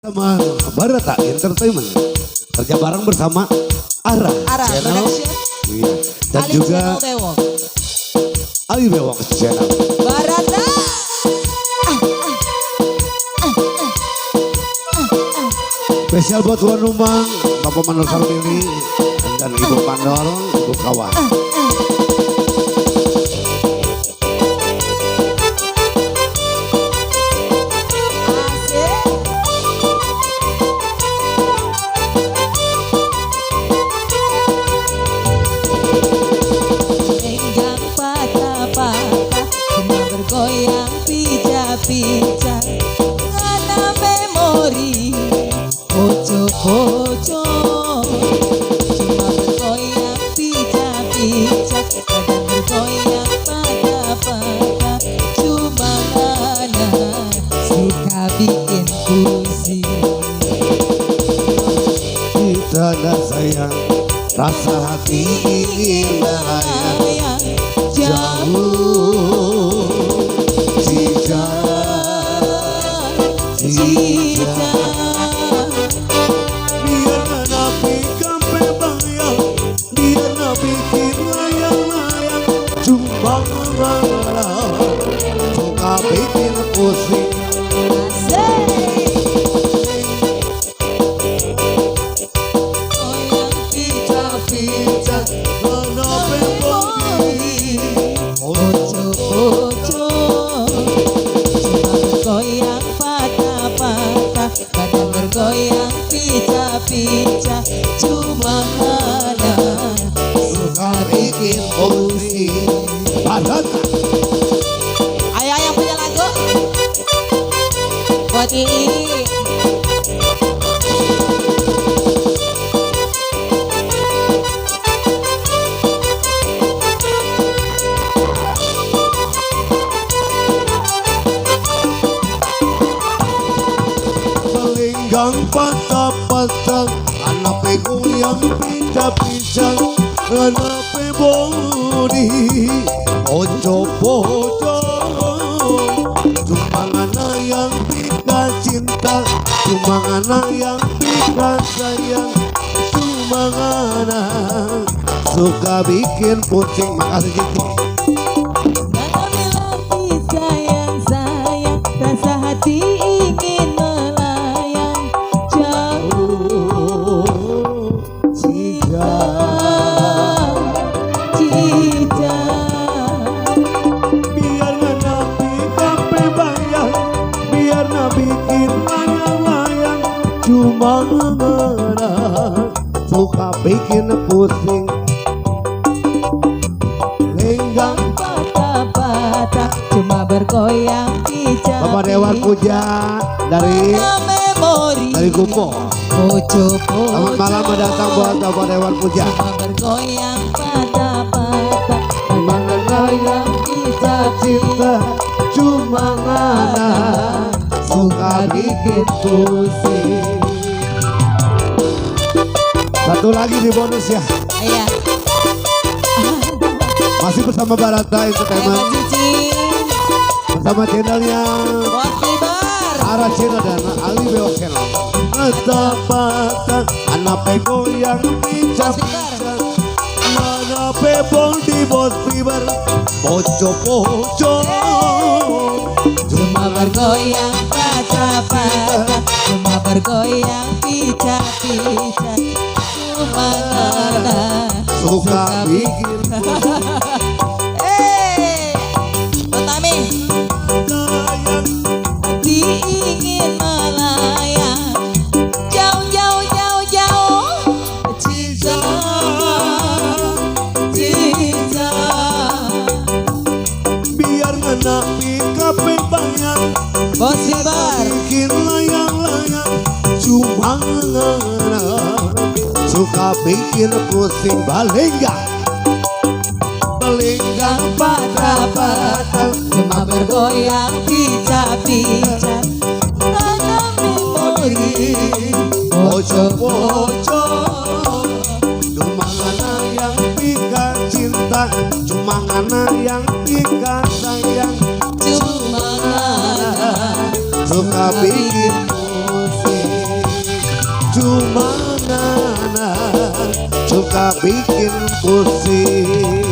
Sama Barata Entertainment kerja bareng bersama Ara Channel iya. Dan Ali juga Channel Bewok. Ali Bewok Channel Barata spesial buat Tuan Rumah Bapak Mandor Sarmili dan Ibu Mandor Ibu Kawan. Bergoyang pica-pica karena memori ojo-ojo cuma bergoyang pica-pica kadang bergoyang patah-patah cuma karena suka bikin pusing Kita dan sayang rasa hati ingin melayang jauh Cita biar nabi kampe bayang biar nabi layang-layang cuma marah suka bikin pusing goyang pica-pica kenapa pergi ojo-ojo cuma bergoyang patah-patah kadang bergoyang pica-pica cuma karena suka bikin pusing Barata. Ayo yang punya lagu buat Ii. Melenggang patah-patah anak goyang pincang-pincang anak bodi ojo-ojo cuma anak yang pika cinta cuma anak yang pika sayang cuma anak suka bikin pusing. Makasih Ciki. Karena melati sayang-sayang rasa hati ingin melayang jauh Cika cita biar nabi kampe bayang biar nabi bikin layang-layang cuma ngerah suka bikin pusing lenggang patah-patah cuma bergoyang pica Bapak Dewan Puja dari memori Gumpo. ojo-ojo Selamat malam mendatang buat Bapak Dewan Puja. cuma bergoyang patah-patah Mengenai pica-pica cinta cuma anak suka bikin pusing. Satu lagi di bonus ya. iya Masih bersama Barata Hebat Entertainment Cici bersama channelnya Bos Libar Ara Channel dan Ali Bewok Channel. Patah-patah anak goyang pincang-pincang anak bol di Bos Libar poco-poco cuma bergoyang patah-patah cuma bergoyang pica-pica cuma karena suka bikin Utami sayang hati ingin melayang jauh-jauh jauh-jauh cinta cinta biar ngenapi kape bayang Bos Libar bikin layang-layang cuma ngerah suka bikin pusing balenggang patah-patah cuma bergoyang pica-pica karena memori ojo-ojo cuma anak yang pika cinta cuma anak yang pika sayang cuma karena suka bikin pusing. Sumanganan suka bikin pusing.